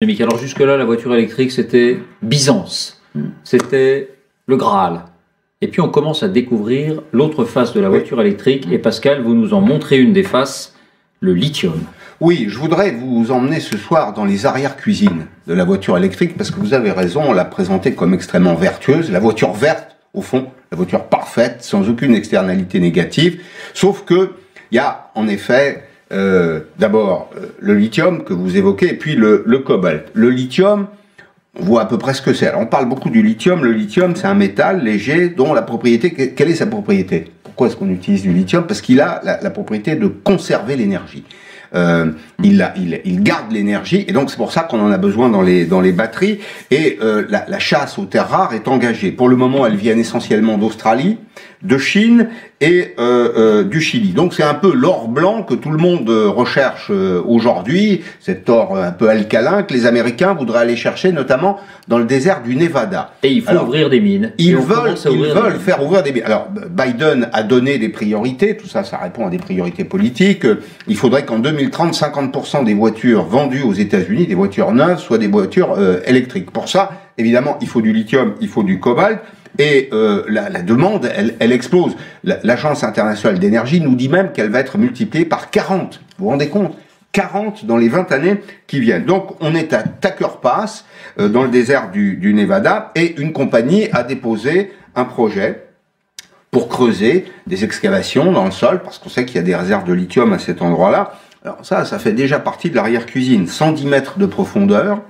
Alors jusque-là, la voiture électrique, c'était Byzance, c'était le Graal. Et puis on commence à découvrir l'autre face de la voiture électrique. Et Pascal, vous nous en montrez une des faces, le lithium. Oui, je voudrais vous emmener ce soir dans les arrière-cuisines de la voiture électrique, parce que vous avez raison, on l'a présentée comme extrêmement vertueuse, la voiture verte, au fond, la voiture parfaite, sans aucune externalité négative, sauf que il y a en effet d'abord le lithium que vous évoquez, et puis le cobalt. Le lithium, on voit à peu près ce que c'est. Alors on parle beaucoup du lithium. Le lithium, c'est un métal léger dont la propriété, quelle est sa propriété? Pourquoi est-ce qu'on utilise du lithium? Parce qu'il a la propriété de conserver l'énergie. Il garde l'énergie, et donc c'est pour ça qu'on en a besoin dans les batteries. Et la chasse aux terres rares est engagée. Pour le moment, elles viennent essentiellement d'Australie, de Chine et du Chili. Donc c'est un peu l'or blanc que tout le monde recherche aujourd'hui, cet or un peu alcalin que les Américains voudraient aller chercher, notamment dans le désert du Nevada. Et il faut ouvrir des mines. Ils veulent faire ouvrir des mines. Alors Biden a donné des priorités, tout ça, ça répond à des priorités politiques. Il faudrait qu'en 2030, 50% des voitures vendues aux États-Unis, des voitures neuves, soient des voitures électriques. Pour ça, évidemment, il faut du lithium, il faut du cobalt. Et la demande, elle explose. L'Agence internationale d'énergie nous dit même qu'elle va être multipliée par 40. Vous vous rendez compte? 40 dans les 20 années qui viennent. Donc on est à Thacker Pass, dans le désert du Nevada, et une compagnie a déposé un projet pour creuser des excavations dans le sol, parce qu'on sait qu'il y a des réserves de lithium à cet endroit-là. Alors ça fait déjà partie de l'arrière-cuisine. 110 mètres de profondeur,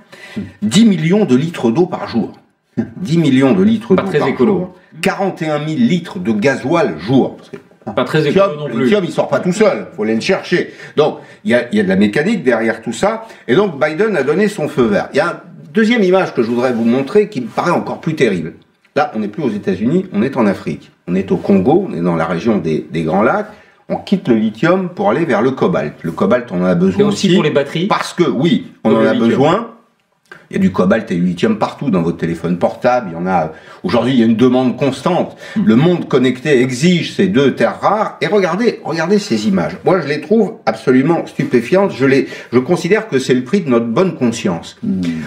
10 millions de litres d'eau par jour. 10 millions de litres d'eau par jour, 41 000 litres de gasoil jour. Parce que pas très écolo non plus. Le lithium, il sort pas tout seul, faut aller le chercher. Donc, il y a de la mécanique derrière tout ça, et donc Biden a donné son feu vert. Il y a une deuxième image que je voudrais vous montrer qui me paraît encore plus terrible. Là, on n'est plus aux États-Unis, on est en Afrique. On est au Congo, on est dans la région des Grands Lacs. On quitte le lithium pour aller vers le cobalt. Le cobalt, on en a besoin aussi pour les batteries. Parce que, oui, on en a besoin. Il y a du cobalt et du lithium partout dans votre téléphone portable. Il y en a. Aujourd'hui, il y a une demande constante. Le monde connecté exige ces deux terres rares. Et regardez ces images. Moi, je les trouve absolument stupéfiantes. Je considère que c'est le prix de notre bonne conscience.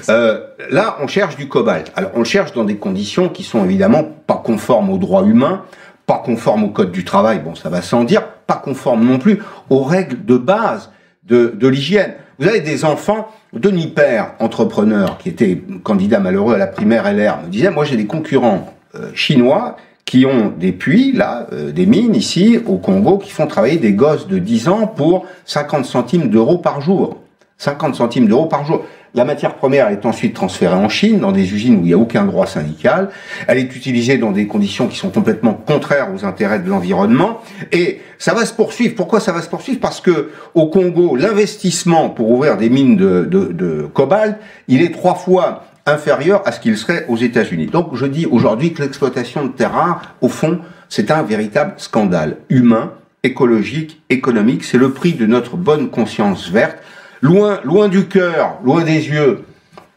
Là, on cherche du cobalt. Alors, on le cherche dans des conditions qui sont évidemment pas conformes aux droits humains, pas conformes au code du travail. Bon, ça va sans dire. Pas conformes non plus aux règles de base de l'hygiène. Vous avez des enfants. Denis Père, entrepreneur, qui était candidat malheureux à la primaire LR, me disait, moi j'ai des concurrents chinois qui ont des puits, là, des mines ici, au Congo, qui font travailler des gosses de 10 ans pour 50 centimes d'euros par jour. 50 centimes d'euros par jour. La matière première est ensuite transférée en Chine, dans des usines où il n'y a aucun droit syndical. Elle est utilisée dans des conditions qui sont complètement contraires aux intérêts de l'environnement. Et ça va se poursuivre. Pourquoi ça va se poursuivre? Parce que au Congo, l'investissement pour ouvrir des mines de cobalt, il est 3 fois inférieur à ce qu'il serait aux États-Unis. Donc je dis aujourd'hui que l'exploitation de terres rares, au fond, c'est un véritable scandale humain, écologique, économique. C'est le prix de notre bonne conscience verte. Loin du cœur, loin des yeux,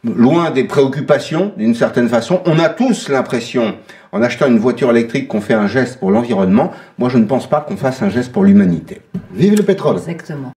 loin des préoccupations, d'une certaine façon. On a tous l'impression, en achetant une voiture électrique, qu'on fait un geste pour l'environnement. Moi, je ne pense pas qu'on fasse un geste pour l'humanité. Vive le pétrole! Exactement.